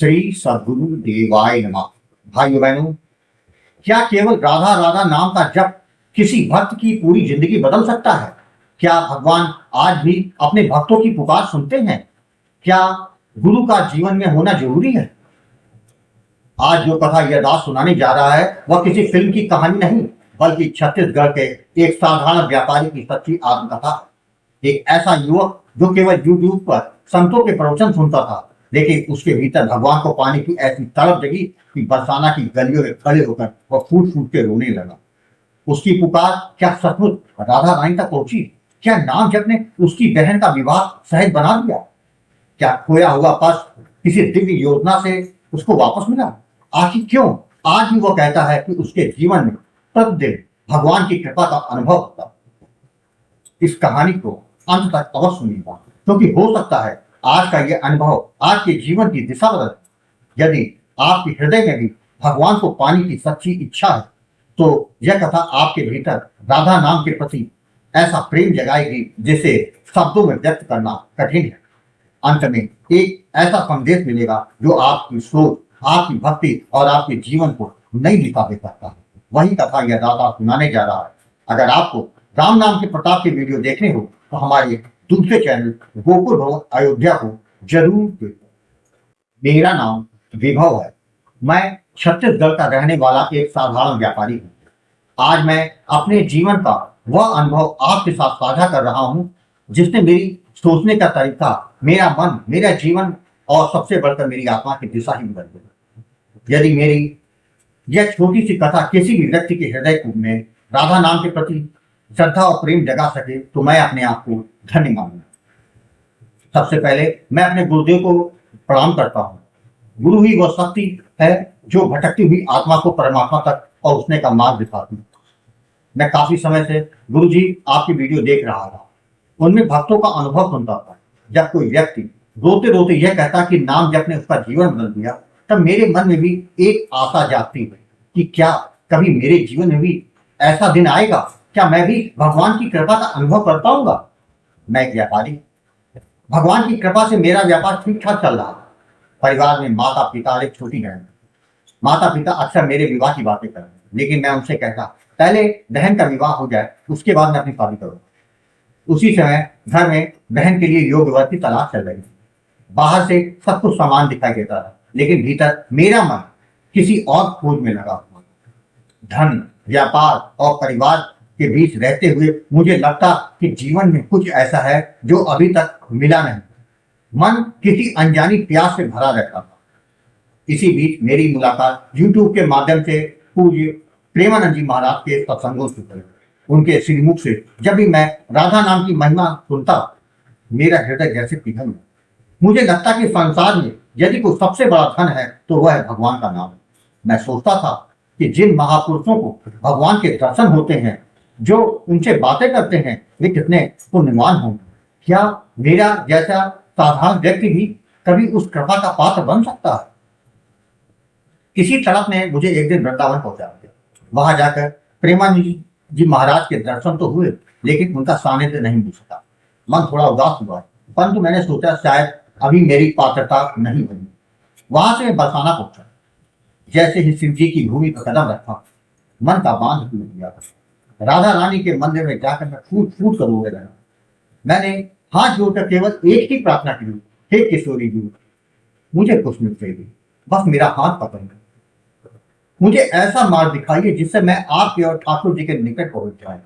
श्री सद्गुरु देवाय नमः। भाइयों बहनों, क्या केवल राधा राधा नाम का जप किसी भक्त की पूरी जिंदगी बदल सकता है? क्या भगवान आज भी अपने भक्तों की पुकार सुनते हैं? क्या गुरु का जीवन में होना जरूरी है? आज जो कथा यह दास सुनाने जा रहा है वह किसी फिल्म की कहानी नहीं, बल्कि छत्तीसगढ़ के एक साधारण व्यापारी की सच्ची आत्मकथा। एक ऐसा युवक जो केवल यूट्यूब पर संतों के प्रवचन सुनता था, लेकिन उसके भीतर भगवान को पाने की ऐसी तड़प जगी कि बरसाना की गलियों में खड़े होकर वह फूट फूट के रोने लगा। उसकी पुकार क्या सचमुच राधा रानी तक पहुंची? क्या नाम जप ने उसकी बहन का विवाह सहज बना दिया? क्या खोया हुआ पक्ष किसी दिव्य योजना से उसको वापस मिला? आखिर क्यों आज भी वो कहता है कि उसके जीवन में प्रतिदिन भगवान की कृपा का अनुभव होता? इस कहानी को अंत तक अवश्य सुनिएगा, क्योंकि हो सकता है आज का यह अनुभव आपके जीवन की दिशा बदल दे। यदि आपके हृदय में भी भगवान को पाने की सच्ची इच्छा है, तो यह कथा आपके भीतर राधा नाम के प्रति ऐसा प्रेम जगाएगी जिसे शब्दों में व्यक्त करना कठिन है। अंत में एक ऐसा संदेश मिलेगा जो आपकी सोच, आपकी भक्ति और आपके जीवन को नई दिशा दे सकता है। वही कथा यह दाता सुनाने जा रहा है। अगर आपको राम नाम के प्रताप के वीडियो देखने हो तो हमारे दूसरे चैनल गोकुल भवन अयोध्या को जरूर देखो। मेरा नाम विभव है। मैं छत्तीसगढ़ का रहने वाला एक साधारण व्यापारी हूँ। आज मैं अपने जीवन का वह अनुभव आपके साथ साझा कर रहा हूँ जिसने मेरी सोचने का तरीका, मेरा मन, मेरा जीवन और सबसे बढ़कर मेरी आत्मा की दिशा ही बदल दी। यदि मेरी यह छोटी सी कथा किसी भी व्यक्ति के हृदय में राधा नाम के प्रति श्रद्धा और प्रेम जगा सके तो मैं अपने आप को धन्य मानूंगा। सबसे पहले मैं अपने गुरुदेव को प्रणाम करता हूँ। गुरु ही वह शक्ति है जो भटकती हुई आत्मा को परमात्मा तक पहुंचने का मार्ग दिखाती है। मैं काफी समय से गुरु जी आपकी वीडियो देख रहा था। उनमें भक्तों का अनुभव सुनता था। जब कोई व्यक्ति रोते रोते यह कहता कि नाम जप ने उसका जीवन बदल दिया, तब मेरे मन में भी एक आशा जागती है कि क्या कभी मेरे जीवन में भी ऐसा दिन आएगा? क्या मैं भी भगवान की कृपा का अनुभव कर पाऊंगा? मैं एक व्यापारी, भगवान की कृपा से मेरा व्यापार ठीक ठाक चल रहा है। परिवार में माता पिता और एक छोटी बहन। माता पिता अक्सर मेरे विवाह की बातें करते हैं, लेकिन मैं उनसे कहता पहले बहन का विवाह हो जाए, उसके बाद मैं अपनी शादी करूँ। उसी समय घर में बहन के लिए योग्य वर की तलाश चल रही। बाहर से सब कुछ सामान दिखाई देता था, लेकिन भीतर मेरा मन किसी और खोज में लगा हुआ। धन, व्यापार और परिवार के बीच रहते हुए मुझे लगता कि जीवन में कुछ ऐसा है जो अभी तक मिला नहीं। मन किसी अनजानी प्यास से भरा रहता था। इसी बीच मेरी मुलाकात YouTube के माध्यम से पूज्य प्रेमानंद जी महाराज के सत्संगों से हुई। उनके श्रीमुख से जब भी मैं राधा नाम की महिमा सुनता, मेरा हृदय जैसे पिघल गया। मुझे लगता कि संसार में यदि कोई सबसे बड़ा धन है तो वह है भगवान का नाम। मैं सोचता था कि जिन महापुरुषों को भगवान के दर्शन होते हैं, जो उनसे बातें करते हैं, वे कितने पुण्यवान होंगे। क्या मेरा जैसा साधारण व्यक्ति भी कभी उस कृपा का पात्र बन सकता है? किसी तड़प ने मुझे एक दिन वृंदावन पहुंचा दिया। वहां जाकर प्रेमानंद जी महाराज के दर्शन तो हुए, लेकिन उनका सानिध्य नहीं मिल सका। मन थोड़ा उदास हुआ, परंतु मैंने सोचा शायद अभी मेरी पात्रता नहीं बनी। वहां से बरसाना पहुंचा। जैसे ही शिव जी की भूमि पर कदम रखा, मन का बांध टूट गया। राधा रानी के मंदिर में जाकर मैं फूट फूट कर रोने लगा। मैंने हाथ जोड़कर केवल एक ही प्रार्थना की, हे किशोरी जी, मुझे कुछ मिल चाहिए, बस मेरा हाथ पकड़। मुझे ऐसा मार्ग दिखाइए जिससे मैं आपके और ठाकुर जी के निकट पहुंच जाए।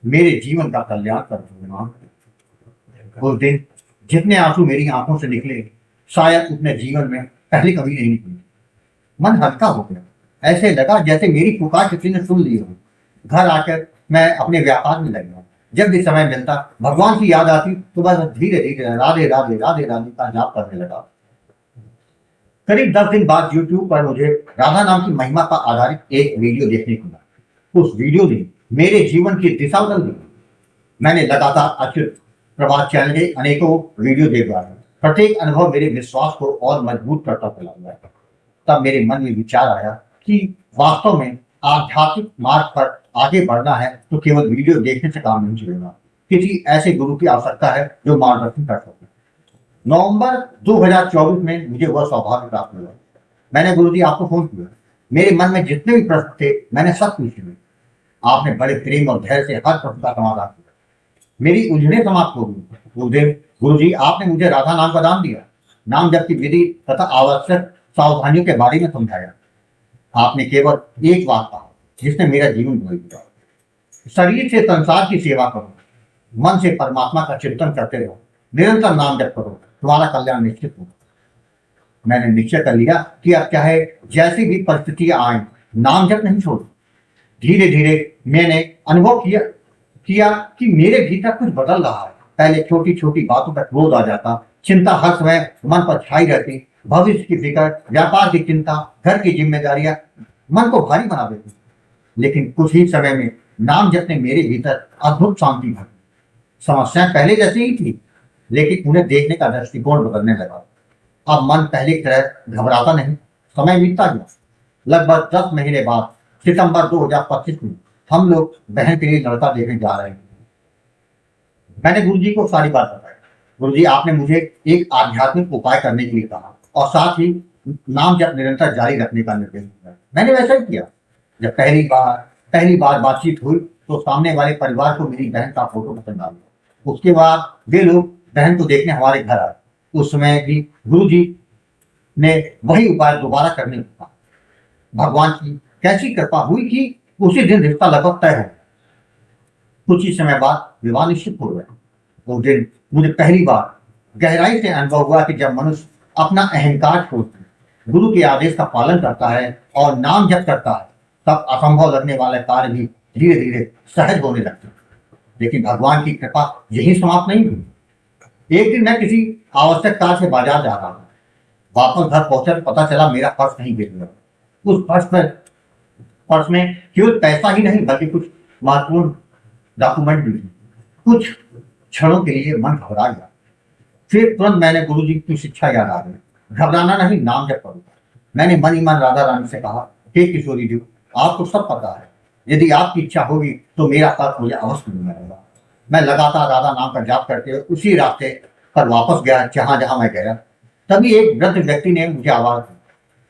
मेरे जीवन का कल्याण कर। उस दिन जितने आंसू मेरी आंखों से निकले, शायद उतने जीवन में पहले कभी नहीं निकले। मन हल्का हो गया। ऐसे लगा जैसे मेरी पुकार किसी ने सुन ली हो। घर आकर मैं अपने व्यापार में लग गया। जब भी समय मिलता, भगवान की याद आती तो बस धीरे धीरे राधे राधे राधे राधे का जाप करने लगा। करीब 10 दिन बाद YouTube पर मुझे राधा नाम की महिमा पर आधारित एक वीडियो देखने को मिला। उस वीडियो ने मेरे जीवन की दिशा बदल दी। मैंने लगातार अच्युत प्रभात चैनल के अनेकों वीडियो देख रहा। प्रत्येक अनुभव मेरे विश्वास को और मजबूत करता चला गया। तब मेरे मन में विचार आया कि वास्तव में आध्यात्मिक मार्ग पर आगे बढ़ना है तो केवल वीडियो देखने से काम नहीं चलेगा। किसी ऐसे गुरु की आवश्यकता है जो मार्गदर्शन कर सके। नवंबर 2024 में मुझे वह सौभाग्य प्राप्त हुआ। मैंने गुरुजी आपको फोन किया। मेरे मन में जितने भी प्रश्न थे मैंने सब पूछे। आपने बड़े प्रेम और धैर्य से हर प्रश्न का समाधान किया। मेरी उलझने समाप्त हो गई। उस दिन गुरुजी आपने मुझे राधा नाम का दान दिया। नाम जप की विधि तथा आवश्यक सावधानियों के बारे में समझाया। आपने केवल एक बात कहा जिसने मेरा जीवन बदल दिया। शरीर से संसार की सेवा करो, मन से परमात्मा का चिंतन करते रहो, निरंतर नाम जप करो, तुम्हारा कल्याण निश्चित होगा। मैंने निश्चय कर लिया कि अब चाहे जैसी भी परिस्थितियां आए नाम जप नहीं छोड़। धीरे धीरे मैंने अनुभव किया कि मेरे भीतर कुछ बदल रहा है। पहले छोटी छोटी बातों पर क्रोध आ जाता, चिंता हर समय मन पर छाई रहती, भविष्य की फिक्र, व्यापार की चिंता, घर की जिम्मेदारियां मन को भारी बना देती। लेकिन कुछ ही समय में नाम जप ने मेरे भीतर अद्भुत शांति भरी। समस्याएं पहले जैसी ही थी, लेकिन उन्हें देखने का दृष्टिकोण बदलने लगा। अब मन पहले की तरह घबराता नहीं। समय बीतता गया। लगभग 10 महीने बाद सितंबर 2025 में हम लोग बहन के लिए लड़का देखने जा रहे हैं। मैंने गुरुजी को सारी बात बताई। गुरुजी आपने मुझे एक आध्यात्मिक उपाय करने के लिए कहा और साथ ही नाम जप निरंतर जारी रखने का निर्देश दिया। मैंने वैसा ही किया। जब पहली बार बातचीत हुई तो सामने वाले परिवार को मेरी बहन का फोटो पसंद आ गया। उसके बाद वे लोग बहन को देखने हमारे घर आए। उस समय भी गुरुजी ने वही उपाय दोबारा करने को कहा। भगवान की कैसी कृपा हुई कि उसी दिन रिश्ता लगभग तय हो। कुछ ही समय बाद विवाह निश्चित हो गया। उस दिन मुझे पहली बार गहराई से अनुभव हुआ कि जब मनुष्य अपना अहंकार छोड़कर गुरु के आदेश का पालन करता है और नाम जप करता है, तब असंभव लगने वाले कार्य भी धीरे धीरे सहज होने लगते हैं। लेकिन भगवान की कृपा यही समाप्त नहीं हुई। एक दिन मैं किसी आवश्यक कार्य से बाजार जा रहा था। वापस घर पहुंचकर पता चला मेरा पर्स नहीं गिर गया। उस पर्स में केवल पैसा ही नहीं बल्कि कुछ महत्वपूर्ण डॉक्यूमेंट भी थे। कुछ क्षणों के लिए मन घबरा गया। फिर तुरंत मैंने गुरुजी की शिक्षा याद आ गई, घबराना नहीं, नाम जप करो। मैंने मन ही मन राधा रानी से कहा, हे किशोरी जी, आपको सब पता है, यदि आपकी इच्छा होगी तो मेरा साथ मुझे अवश्य मिलेगा। मैं लगातार राधा नाम का जाप करते हुए उसी रास्ते पर वापस गया जहां जहां मैं गया। तभी एक वृद्ध व्यक्ति ने मुझे आवाज दी।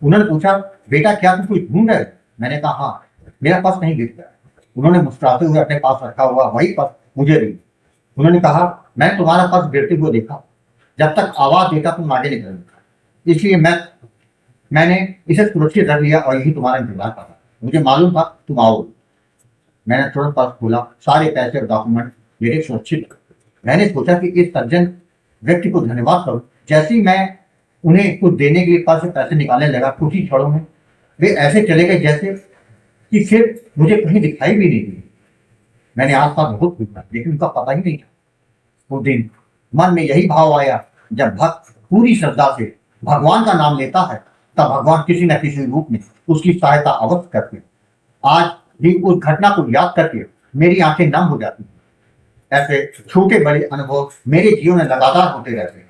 उन्होंने पूछा, बेटा क्या तुम कुछ ढूंढ रहे? मैंने कहा, हाँ, मेरा पर्स नहीं गिर गया। उन्होंने मुस्कुराते हुए अपने पास रखा हुआ वही पर्स मुझे दी। उन्होंने कहा, मैं तुम्हारा पर्स गिरते हुए देखा, जब तक आवाज देता तुम आगे निकल गया, इसलिए मैंने इसे सुरक्षित रख लिया और यही तुम्हारा इंतजार कर था। मुझे मालूम था तुम आओगे। मैंने तुरंत पर्स खोला, सारे पैसे और डॉक्यूमेंट मेरे सुरक्षित। मैंने सोचा कि इस सज्जन व्यक्ति को धन्यवाद करूं। जैसे ही मैं उन्हें कुछ देने के लिए पर्स से पैसे निकालने लगा, कुछ ही क्षणों में वे ऐसे चले गए जैसे कि फिर मुझे कहीं दिखाई भी नहीं दी। मैंने आसपास बहुत पूछा लेकिन उनका पता ही नहीं था। उस दिन मन में यही भाव आया, जब भक्त पूरी श्रद्धा से भगवान का नाम लेता है तब भगवान किसी न किसी रूप में उसकी सहायता अवश्य करते हैं। आज भी उस घटना को याद करके मेरी आंखें नम हो जाती हैं। ऐसे छोटे बड़े अनुभव मेरे जीवन में लगातार होते रहते हैं।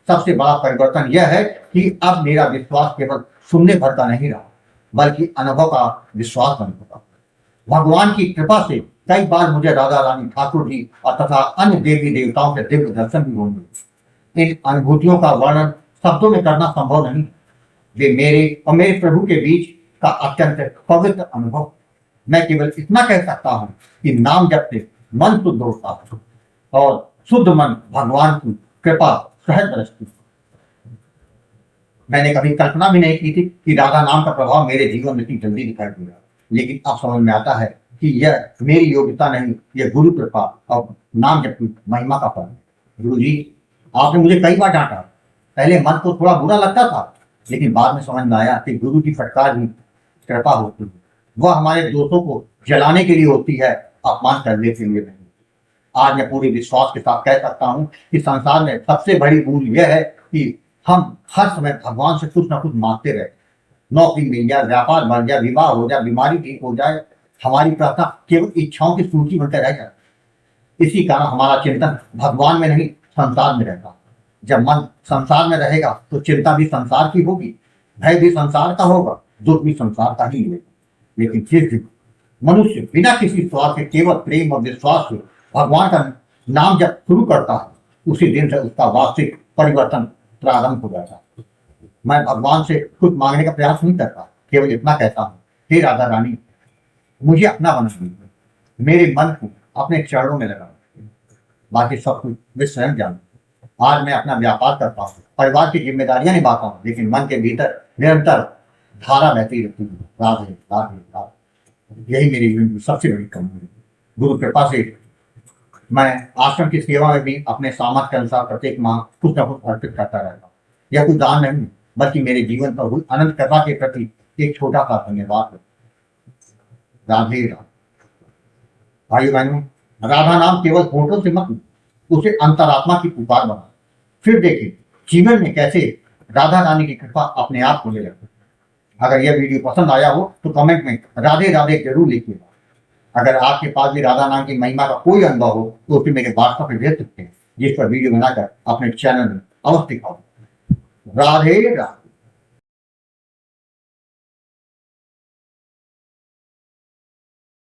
सबसे बड़ा परिवर्तन यह है कि अब मेरा विश्वास केवल सुनने भर का नहीं रहा, बल्कि अनुभव का विश्वास बन चुका। भगवान की कृपा से कई बार मुझे राधा रानी, ठाकुर जी और तथा अन्य देवी देवताओं के दिव्य दर्शन भी होंगे। इन अनुभूतियों का वर्णन शब्दों में करना संभव नहीं। वे मेरे और मेरे प्रभु के बीच का अत्यंत पवित्र अनुभव। मैं केवल इतना कह सकता हूँ कि नाम जप से मन शुद्ध होता है और शुद्ध मन भगवान की कृपा सहज बरसती। मैंने कभी कल्पना भी नहीं की थी कि राधा नाम का प्रभाव मेरे जीवन में इतनी जल्दी दिखाई देगा, लेकिन अब समझ में आता है कि यह मेरी योग्यता नहीं, यह गुरु कृपा और नाम जप की महिमा का फल है। गुरु जी, आपने मुझे कई बार डांटा। पहले मन को थोड़ा बुरा लगता था, लेकिन बाद में समझ में आया कि गुरु की फटकार भी कृपा होती है। वह हमारे दोषों को जलाने के लिए होती है, अपमान करने के लिए नहीं। आज मैं पूरे विश्वास के साथ कह सकता हूँ कि संसार में सबसे बड़ी भूल यह है कि हम हर समय भगवान से कुछ ना कुछ मांगते रहे। नौकरी मिल जाए, व्यापार बन जाए, विवाह हो जाए, बीमारी ठीक हो जाए, हमारी प्रार्थना केवल इच्छाओं की सूची बनकर रह जाए। इसी कारण हमारा चिंतन भगवान में नहीं, संसार में रहता। जब मन संसार में रहेगा तो चिंता भी संसार की होगी, भय भी संसार का होगा, दुख भी संसार का ही मिलेगा। लेकिन फिर भी मनुष्य बिना किसी स्वार्थ के केवल प्रेम और विश्वास से भगवान का नाम जब शुरू करता है, उसी दिन से उसका वास्तविक परिवर्तन प्रारंभ हो जाता। मैं भगवान से कुछ मांगने का प्रयास नहीं करता, केवल इतना कहता हूँ, हे राधा रानी, मुझे अपना बना दीजिए, मेरे मन को अपने चरणों में लगा, बाकी सब कुछ वे स्वयं जान। आज मैं अपना व्यापार करता हूँ, परिवार की जिम्मेदारियां निभाता हूँ, लेकिन मन के भीतर निरंतर धारा बहती रहती है, राधे राधे राधे। यही मेरी जीवन की सबसे बड़ी कमी है। गुरु कृपा से मैं आश्रम की सेवा में भी अपने सामर्थ्य के अनुसार प्रत्येक माह कुछ न कुछ अर्पित करता रहता हूँ। यह कोई दान नहीं, बल्कि मेरे जीवन पर हुई अनंत कृपा के प्रति एक छोटा सा धन्यवाद है। राधे राधे। भाई बहनों, राधा नाम केवल होठों से मत लो, उसे अंतरात्मा की पुकार बना। फिर देखिए जीवन में कैसे राधा रानी की कृपा अपने आप होने लगती। अगर यह वीडियो पसंद आया हो तो कमेंट में राधे राधे जरूर लिखिएगा। अगर आपके पास भी राधा नाम की महिमा का कोई अनुभव हो तो उसे मेरे व्हाट्सएप पे भेज सकते हैं, जिस पर वीडियो बनाकर अपने चैनल में अवश्य दिखाओ। राधे राधे।